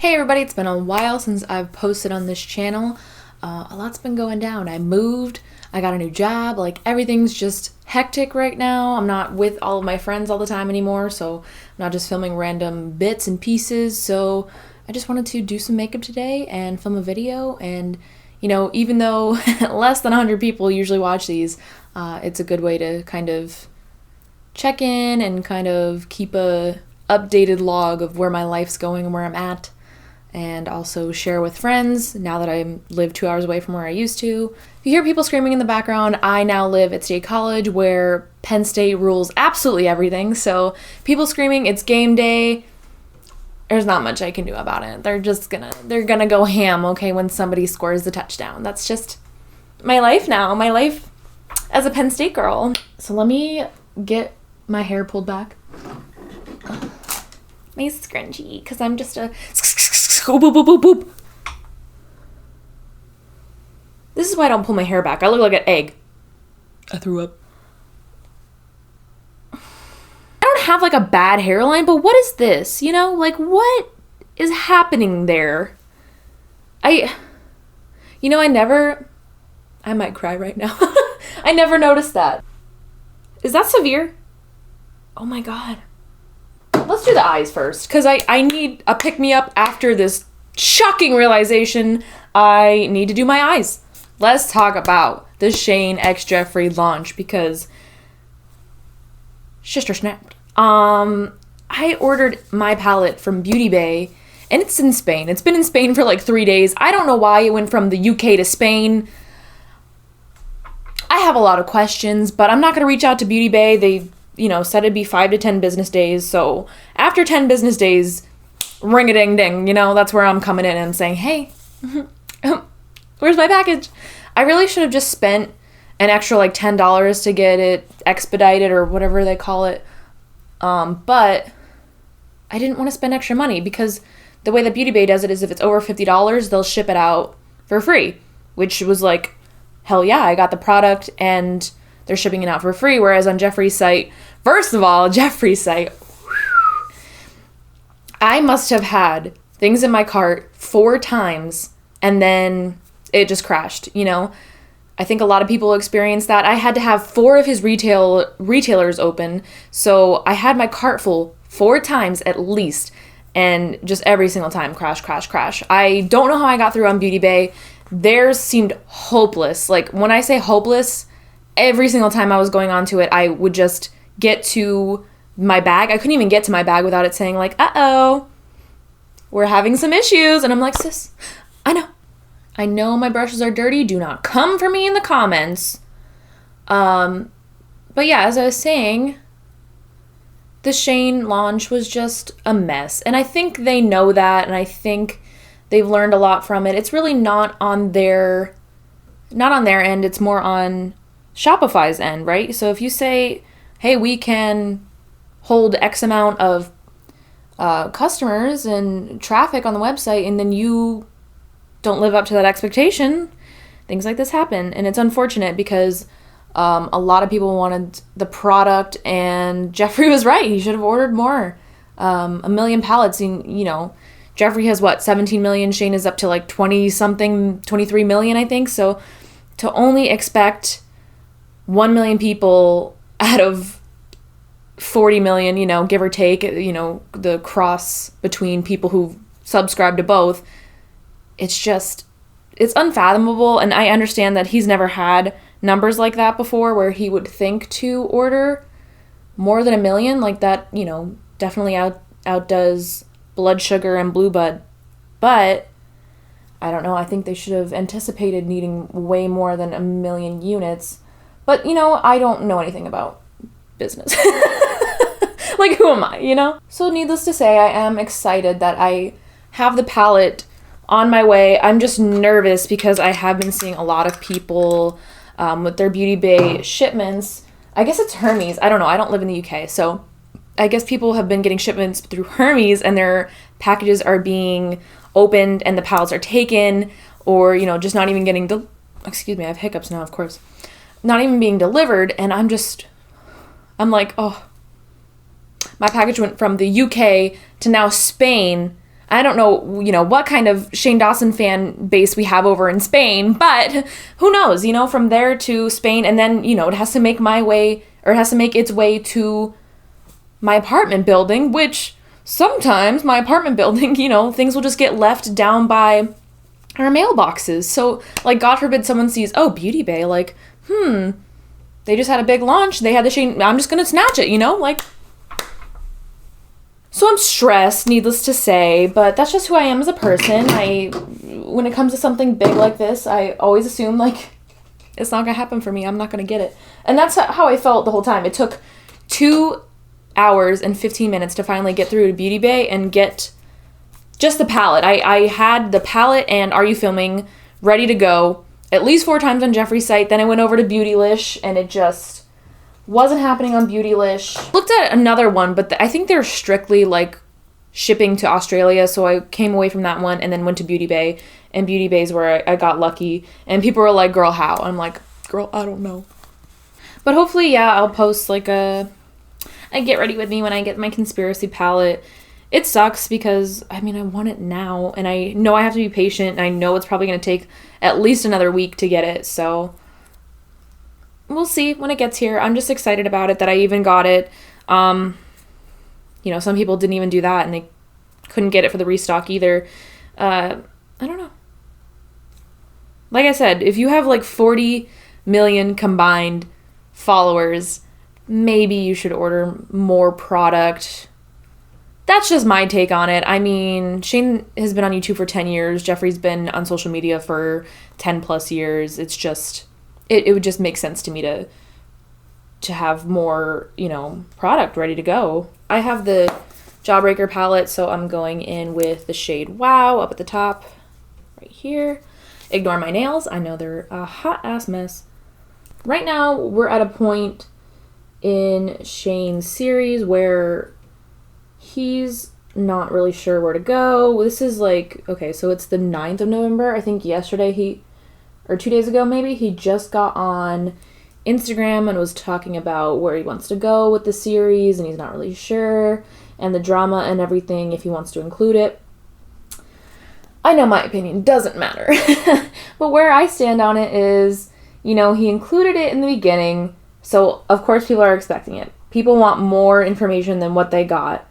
Hey everybody, it's been a while since I've posted on this channel. A lot's been going down. I moved, I got a new job, like everything's just hectic right now. I'm not with all of my friends all the time anymore, so I'm not just filming random bits and pieces. So I just wanted to do some makeup today and film a video. And even though less than 100 people usually watch these, it's a good way to kind of check in and kind of keep a updated log of where my life's going and where I'm at. And also share with friends now that I live 2 hours away from where I used to. If you hear people screaming in the background, I now live at State College where Penn State rules absolutely everything. So people screaming, it's game day. There's not much I can do about it. They're gonna go ham, okay, when somebody scores the touchdown. That's just my life now, my life as a Penn State girl. So let me get my hair pulled back. My scrunchie, because I'm just a boop, boop, boop, boop. This is why I don't pull my hair back. I look like an egg. I threw up. I don't have like a bad hairline, but what is this? Like what is happening there? I might cry right now. I never noticed that. Is that severe? Oh my God. Let's do the eyes first, because I need a pick-me-up after this shocking realization. I need to do my eyes. Let's talk about the Shane x Jeffree launch, because shister snapped. I ordered my palette from Beauty Bay, and it's in Spain. It's been in Spain for like 3 days. I don't know why it went from the UK to Spain. I have a lot of questions, but I'm not going to reach out to Beauty Bay. They said it'd be 5 to 10 business days. So after 10 business days, ring-a-ding-ding, that's where I'm coming in and saying, hey, where's my package? I really should have just spent an extra like $10 to get it expedited or whatever they call it. But I didn't want to spend extra money, because the way that Beauty Bay does it is if it's over $50, they'll ship it out for free, which was like, hell yeah, I got the product and they're shipping it out for free. Whereas on Jeffree's site, first of all, I must have had things in my cart 4 times and then it just crashed, I think a lot of people experience that. I had to have 4 of his retailers open. So I had my cart full 4 times at least. And just every single time, crash, crash, crash. I don't know how I got through on Beauty Bay. Theirs seemed hopeless. Like when I say hopeless, every single time I was going onto it, I would just get to my bag. I couldn't even get to my bag without it saying like, uh-oh, we're having some issues. And I'm like, sis, I know my brushes are dirty. Do not come for me in the comments. But yeah, as I was saying, the Shane launch was just a mess. And I think they know that. And I think they've learned a lot from it. It's really not on their end. It's more on Shopify's end, right? So if you say, hey, we can hold X amount of customers and traffic on the website, and then you don't live up to that expectation, things like this happen. And it's unfortunate because a lot of people wanted the product, and Jeffree was right. He should have ordered more. 1 million palettes, Jeffree has 17 million. Shane is up to like 20 something, 23 million, I think. So to only expect 1 million people out of 40 million, give or take, the cross between people who subscribe to both, it's unfathomable. And I understand that he's never had numbers like that before where he would think to order more than 1 million. Like that, definitely outdoes Blood Sugar and Blue Bud. But I don't know. I think they should have anticipated needing way more than 1 million units. But, I don't know anything about business. Like, who am I, So needless to say, I am excited that I have the palette on my way. I'm just nervous because I have been seeing a lot of people with their Beauty Bay shipments. I guess it's Hermes. I don't know. I don't live in the UK. So I guess people have been getting shipments through Hermes, and their packages are being opened and the pallets are taken, or, just not even getting excuse me, I have hiccups now, of course. Not even being delivered, and I'm like, oh, my package went from the UK to now Spain. I don't know, you know, what kind of Shane Dawson fan base we have over in Spain, but who knows, you know, from there to Spain, and then, you know, it has to make its way to my apartment building, which sometimes my apartment building, you know, things will just get left down by our mailboxes. So, like, God forbid someone sees, oh, Beauty Bay, like, they just had a big launch, they had the Shane, I'm just gonna snatch it, you know, like. So I'm stressed, needless to say, but that's just who I am as a person. When it comes to something big like this, I always assume, like, it's not gonna happen for me, I'm not gonna get it. And that's how I felt the whole time. It took 2 hours and 15 minutes to finally get through to Beauty Bay and get just the palette. I had the palette and Are You Filming ready to go at least 4 times on Jeffree's site. Then I went over to Beautylish and it just wasn't happening on Beautylish. Looked at another one, but I think they're strictly like shipping to Australia, so I came away from that one and then went to Beauty Bay, and Beauty Bay's where I got lucky, and people were like, girl, how? I'm like, girl, I don't know. But hopefully, yeah, I'll post like a get ready with me when I get my conspiracy palette. It sucks because, I mean, I want it now, and I know I have to be patient, and I know it's probably going to take at least another week to get it, so we'll see when it gets here. I'm just excited about it, that I even got it. You know, some people didn't even do that, and they couldn't get it for the restock either. I don't know. Like I said, if you have like 40 million combined followers, maybe you should order more product. That's just my take on it. I mean, Shane has been on YouTube for 10 years. Jeffree's been on social media for 10 plus years. It's just, it would just make sense to me to have more, you know, product ready to go. I have the Jawbreaker palette, so I'm going in with the shade Wow up at the top, right here. Ignore my nails. I know they're a hot ass mess. Right now, we're at a point in Shane's series where he's not really sure where to go. This is like, okay, so it's the 9th of November. I think yesterday or 2 days ago maybe, he just got on Instagram and was talking about where he wants to go with the series, and he's not really sure, and the drama and everything, if he wants to include it. I know my opinion doesn't matter. But where I stand on it is, you know, he included it in the beginning, so of course people are expecting it. People want more information than what they got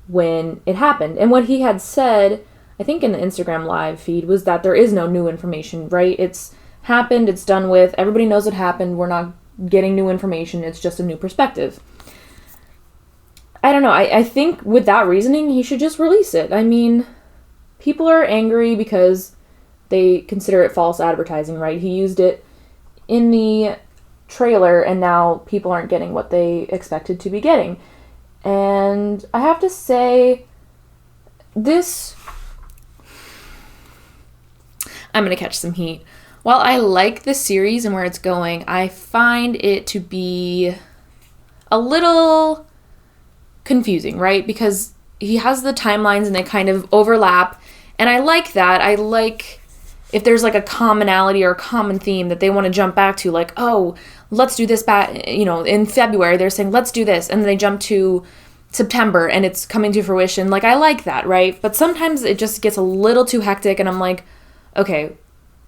when it happened. And what he had said, I think in the Instagram live feed, was that there is no new information, right? It's happened, it's done with, everybody knows what happened, we're not getting new information, it's just a new perspective. I don't know, I think with that reasoning, he should just release it. I mean, people are angry because they consider it false advertising, right? He used it in the trailer, and now people aren't getting what they expected to be getting. And I have to say, I'm gonna catch some heat. While I like this series and where it's going, I find it to be a little confusing, right? Because he has the timelines and they kind of overlap, and I like that. I like if there's like a commonality or a common theme that they want to jump back to, like, oh, let's do this back, you know, in February they're saying let's do this, and then they jump to September and it's coming to fruition. Like, I like that, right? But sometimes it just gets a little too hectic, and I'm like, okay,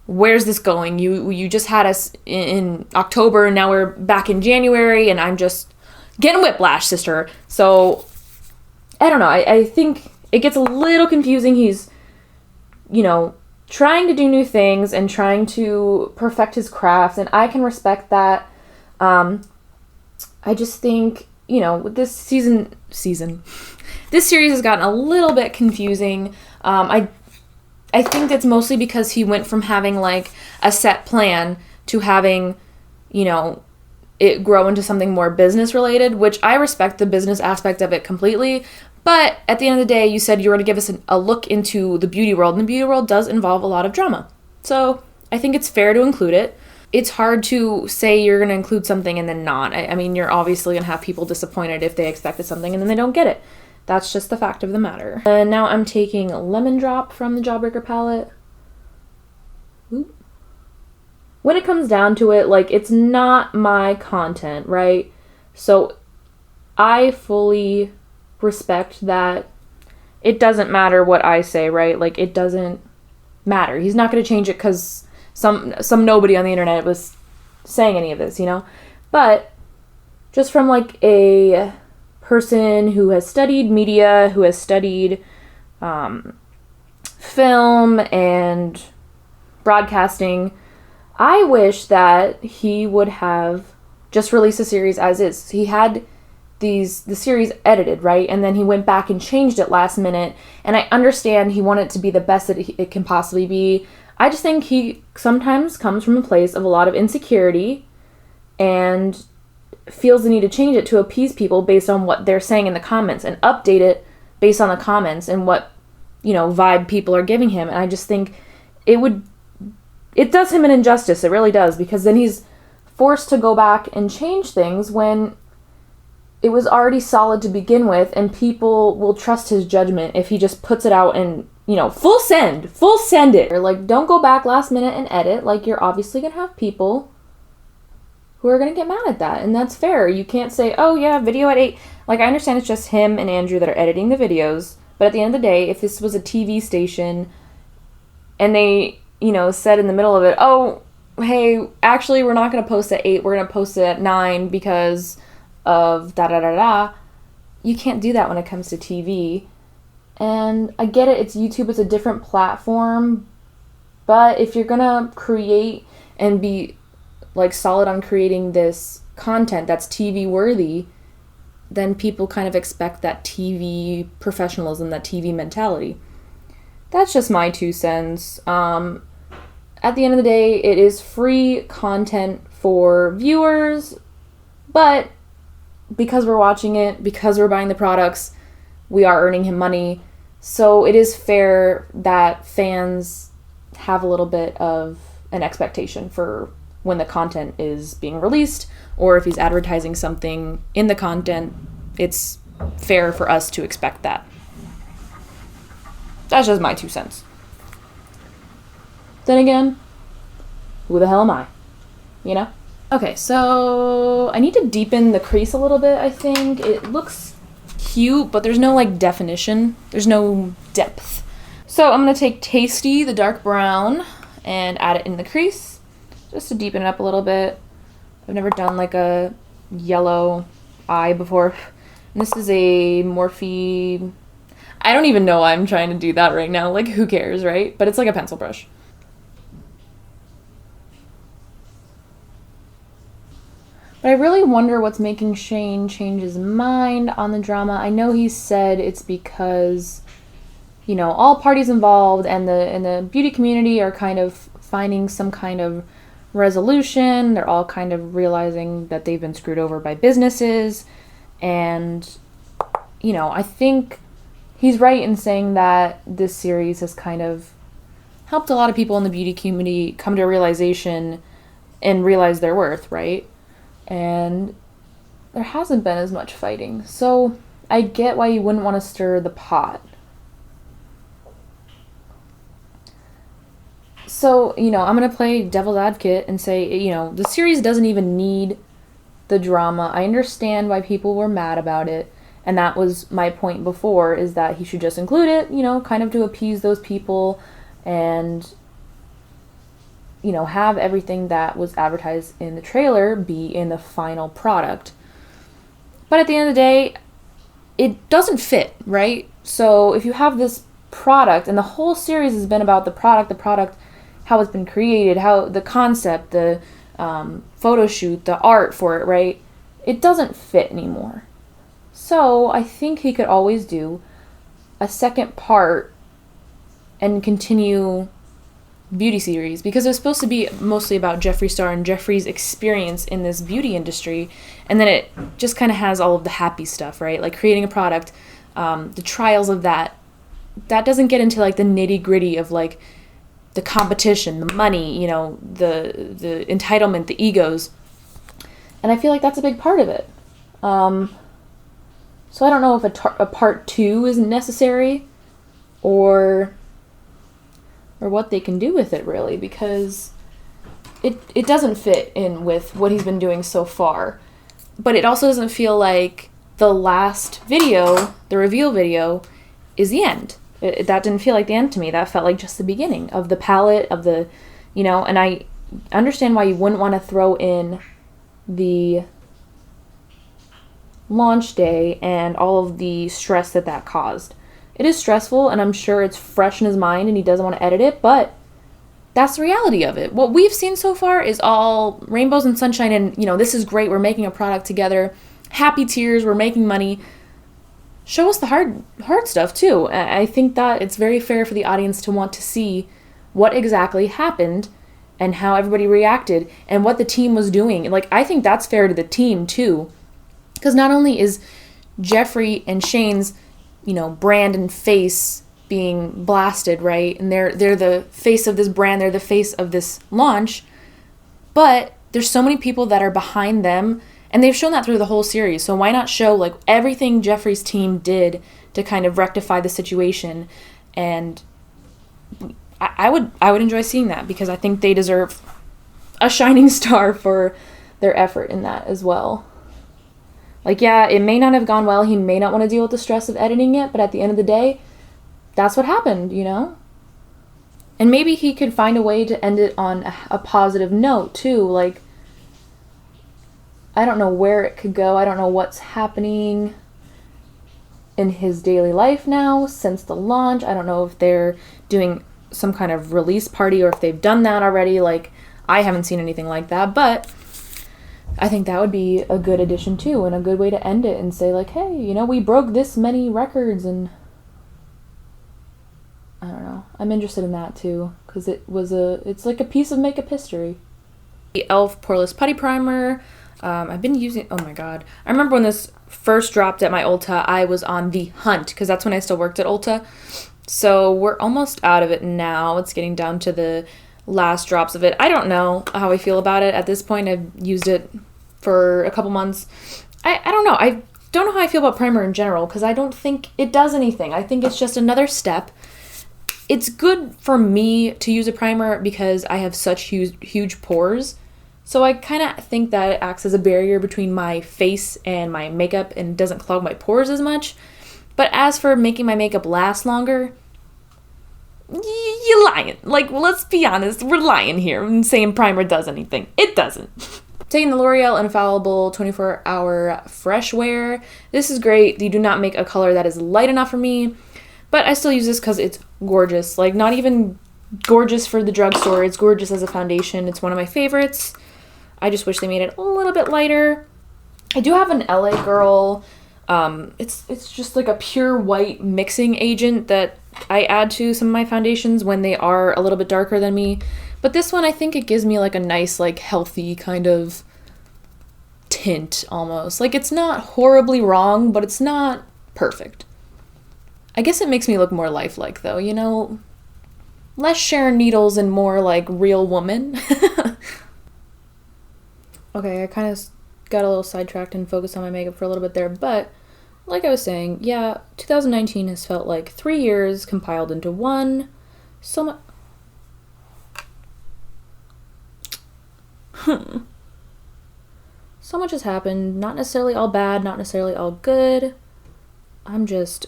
where's this going? You just had us in October, and now we're back in January, and I'm just getting whiplash, sister. So, I don't know. I think it gets a little confusing. He's, you know, trying to do new things and trying to perfect his craft, and I can respect that. I just think, you know, with this this series has gotten a little bit confusing. I think that's mostly because he went from having like a set plan to having, you know, it grow into something more business related, which I respect the business aspect of it completely. But at the end of the day, you said you were going to give us a look into the beauty world, and the beauty world does involve a lot of drama. So I think it's fair to include it. It's hard to say you're going to include something and then not. I mean, you're obviously going to have people disappointed if they expected something and then they don't get it. That's just the fact of the matter. And now I'm taking Lemon Drop from the Jawbreaker palette. Ooh. When it comes down to it, like, it's not my content, right? So I fully respect that it doesn't matter what I say, right? Like, it doesn't matter. He's not going to change it because some nobody on the internet was saying any of this, you know? But just from, like, a person who has studied media, who has studied film and broadcasting, I wish that he would have just released the series as is. He had the series edited, right? And then he went back and changed it last minute. And I understand he wanted it to be the best that it can possibly be. I just think he sometimes comes from a place of a lot of insecurity and feels the need to change it to appease people based on what they're saying in the comments and update it based on the comments and what, you know, vibe people are giving him. And I just think it does him an injustice. It really does, because then he's forced to go back and change things when it was already solid to begin with, and people will trust his judgment if he just puts it out and, you know, full send it. Or, like, don't go back last minute and edit. Like, you're obviously gonna have people who are gonna get mad at that, and that's fair. You can't say, oh yeah, video at 8. Like, I understand it's just him and Andrew that are editing the videos, but at the end of the day, if this was a TV station and they, you know, said in the middle of it, oh, hey, actually, we're not gonna post at 8, we're gonna post it at 9 because of da-da-da-da, you can't do that when it comes to TV. And I get it, it's YouTube, it's a different platform, but if you're gonna create and be, like, solid on creating this content that's TV worthy, then people kind of expect that TV professionalism, that TV mentality. That's just my 2 cents. At the end of the day, it is free content for viewers, but because we're watching it, because we're buying the products, we are earning him money. So it is fair that fans have a little bit of an expectation for when the content is being released, or if he's advertising something in the content, it's fair for us to expect that. That's just my 2 cents. Then again, who the hell am I? You know? Okay, so I need to deepen the crease a little bit, I think. It looks cute, but there's no, like, definition. There's no depth. So I'm going to take Tasty, the dark brown, and add it in the crease, just to deepen it up a little bit. I've never done, like, a yellow eye before. And this is a Morphe... I don't even know why I'm trying to do that right now. Like, who cares, right? But it's like a pencil brush. But I really wonder what's making Shane change his mind on the drama. I know he said it's because, you know, all parties involved and the beauty community are kind of finding some kind of resolution. They're all kind of realizing that they've been screwed over by businesses. And, you know, I think he's right in saying that this series has kind of helped a lot of people in the beauty community come to a realization and realize their worth, right? And there hasn't been as much fighting. So I get why you wouldn't want to stir the pot. So, you know, I'm going to play devil's advocate and say, you know, the series doesn't even need the drama. I understand why people were mad about it. And that was my point before, is that he should just include it, you know, kind of to appease those people and, you know, have everything that was advertised in the trailer be in the final product. But at the end of the day, it doesn't fit, right? So if you have this product, and the whole series has been about the product, how it's been created, how the concept, the photo shoot, the art for it, right? It doesn't fit anymore. So I think he could always do a second part and continue beauty series, because it was supposed to be mostly about Jeffree Star and Jeffree's experience in this beauty industry, and then it just kind of has all of the happy stuff, right? Like creating a product, the trials of that doesn't get into like the nitty gritty of like the competition, the money, you know, the entitlement, the egos, and I feel like that's a big part of it. So I don't know if a part 2 is necessary, or what they can do with it, really, because it doesn't fit in with what he's been doing so far. But it also doesn't feel like the last video, the reveal video, is the end. That didn't feel like the end to me. That felt like just the beginning of the palette, of the, and I understand why you wouldn't want to throw in the launch day and all of the stress that caused. It is stressful, and I'm sure it's fresh in his mind and he doesn't want to edit it, but that's the reality of it. What we've seen so far is all rainbows and sunshine, and, this is great. We're making a product together. Happy tears. We're making money. Show us the hard stuff, too. I think that it's very fair for the audience to want to see what exactly happened and how everybody reacted and what the team was doing. Like, I think that's fair to the team, too. Because not only is Jeffree and Shane's, brand and face being blasted, right? And they're the face of this brand, they're the face of this launch, but there's so many people that are behind them, and they've shown that through the whole series. So why not show like everything Jeffree's team did to kind of rectify the situation? And I would enjoy seeing that, because I think they deserve a shining star for their effort in that as well. Like, yeah, it may not have gone well. He may not want to deal with the stress of editing it, but at the end of the day, that's what happened, And maybe he could find a way to end it on a positive note, too. Like, I don't know where it could go. I don't know what's happening in his daily life now since the launch. I don't know if they're doing some kind of release party or if they've done that already. Like, I haven't seen anything like that, but I think that would be a good addition too, and a good way to end it and say like, hey, we broke this many records, and I don't know. I'm interested in that too, because it's like a piece of makeup history. The e.l.f. Poreless Putty Primer. I've been using, oh my god. I remember when this first dropped at my Ulta, I was on the hunt, because that's when I still worked at Ulta. So we're almost out of it now. It's getting down to the last drops of it. I don't know how I feel about it at this point. I've used it for a couple months. I don't know. I don't know how I feel about primer in general, because I don't think it does anything. I think it's just another step. It's good for me to use a primer because I have such huge pores. So I kind of think that it acts as a barrier between my face and my makeup and doesn't clog my pores as much. But as for making my makeup last longer, you're lying. Like, let's be honest, we're lying here and saying primer does anything. It doesn't. Taking the L'Oreal Infallible 24-Hour Fresh Wear. This is great. They do not make a color that is light enough for me, but I still use this because it's gorgeous. Like, not even gorgeous for the drugstore. It's gorgeous as a foundation. It's one of my favorites. I just wish they made it a little bit lighter. I do have an LA Girl. It's just like a pure white mixing agent that I add to some of my foundations when they are a little bit darker than me. But this one, I think it gives me like a nice, like healthy kind of tint almost. Like, it's not horribly wrong, but it's not perfect. I guess it makes me look more lifelike though, less Sharon Needles and more like real woman. Okay, I kind of got a little sidetracked and focused on my makeup for a little bit there, but like I was saying, yeah, 2019 has felt like 3 years compiled into one. So much. So much has happened. Not necessarily all bad, not necessarily all good. I'm just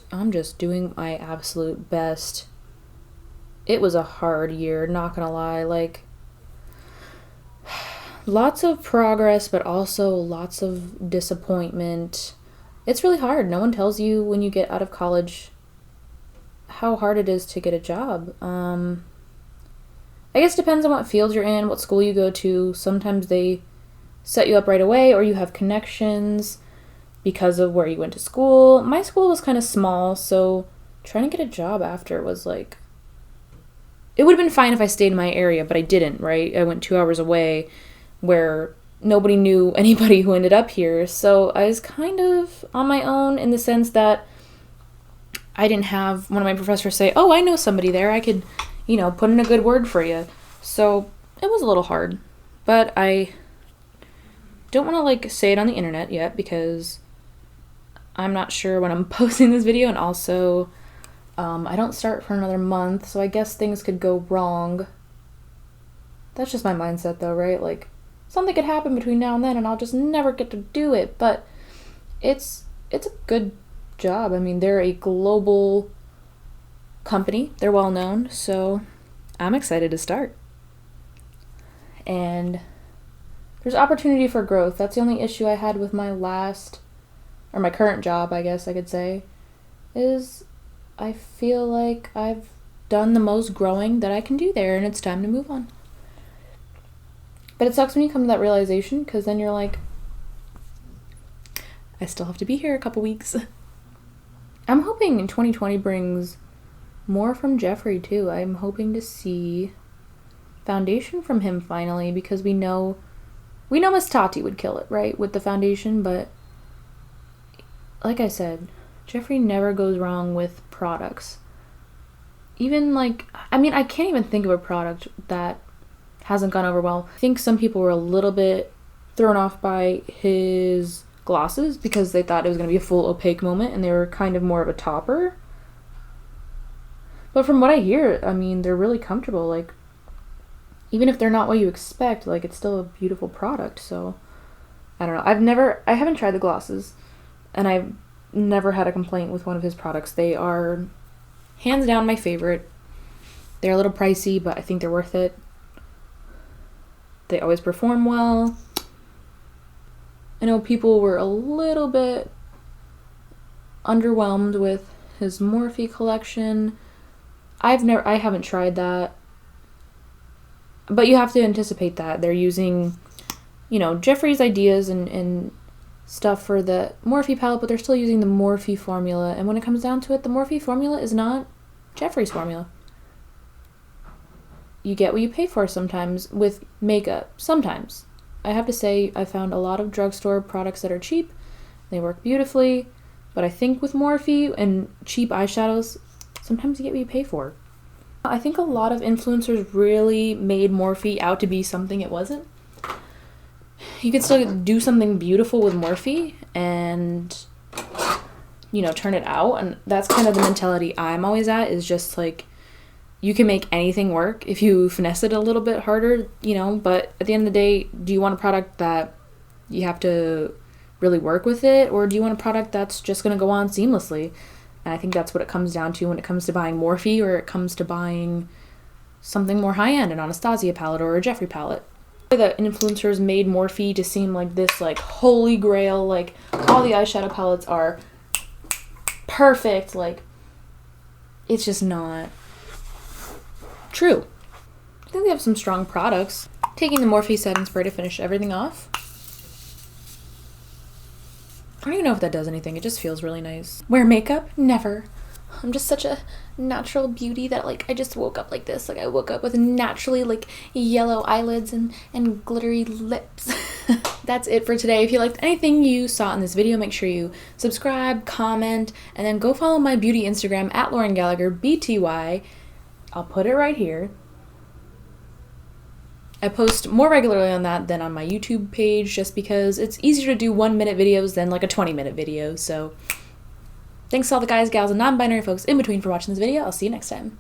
doing my absolute best. It was a hard year, not gonna lie. Like, lots of progress, but also lots of disappointment. It's really hard. No one tells you when you get out of college how hard it is to get a job. I guess it depends on what field you're in, what school you go to. Sometimes they set you up right away, or you have connections because of where you went to school. My school was kind of small, so trying to get a job after was like... It would have been fine if I stayed in my area, but I didn't, right? I went 2 hours away where nobody knew anybody who ended up here. So I was kind of on my own in the sense that I didn't have one of my professors say, oh, I know somebody there. I could, put in a good word for you. So it was a little hard. But I don't want to, say it on the internet yet because I'm not sure when I'm posting this video. And also, I don't start for another month. So I guess things could go wrong. That's just my mindset, though, right? Like, something could happen between now and then, and I'll just never get to do it. But it's a good job. I mean, they're a global company. They're well known, so I'm excited to start. And there's opportunity for growth. That's the only issue I had with my current job, I guess I could say, is I feel like I've done the most growing that I can do there, and it's time to move on. But it sucks when you come to that realization, because then you're like, I still have to be here a couple weeks. I'm hoping 2020 brings more from Jeffree too. I'm hoping to see foundation from him finally, because we know Miss Tati would kill it, right, with the foundation, but like I said, Jeffree never goes wrong with products. Even I can't even think of a product that hasn't gone over well. I think some people were a little bit thrown off by his glosses because they thought it was going to be a full opaque moment and they were kind of more of a topper. But from what I hear, they're really comfortable. Even if they're not what you expect, it's still a beautiful product. So, I don't know. I haven't tried the glosses, and I've never had a complaint with one of his products. They are hands down my favorite. They're a little pricey, but I think they're worth it. They always perform well. I know people were a little bit underwhelmed with his Morphe collection. I haven't tried that. But you have to anticipate that. They're using, Jeffree's ideas and stuff for the Morphe palette, but they're still using the Morphe formula. And when it comes down to it, the Morphe formula is not Jeffree's formula. You get what you pay for sometimes with makeup. Sometimes. I have to say, I found a lot of drugstore products that are cheap. They work beautifully. But I think with Morphe and cheap eyeshadows, sometimes you get what you pay for. I think a lot of influencers really made Morphe out to be something it wasn't. You can still do something beautiful with Morphe and, turn it out. And that's kind of the mentality I'm always at, is just you can make anything work if you finesse it a little bit harder, but at the end of the day, do you want a product that you have to really work with it, or do you want a product that's just going to go on seamlessly? And I think that's what it comes down to when it comes to buying Morphe, or it comes to buying something more high-end, an Anastasia palette or a Jeffree palette. The influencers made Morphe to seem like this holy grail, all the eyeshadow palettes are perfect, it's just not true. I think they have some strong products. Taking the Morphe setting spray to finish everything off. I don't even know if that does anything. It just feels really nice. Wear makeup? Never. I'm just such a natural beauty that I just woke up like this. I woke up with naturally yellow eyelids and glittery lips. That's it for today. If you liked anything you saw in this video, make sure you subscribe, comment, and then go follow my beauty Instagram at Lauren Gallagher, BTY. I'll put it right here. I post more regularly on that than on my YouTube page, just because it's easier to do 1-minute videos than a 20-minute video. So thanks to all the guys, gals, and non-binary folks in between for watching this video. I'll see you next time.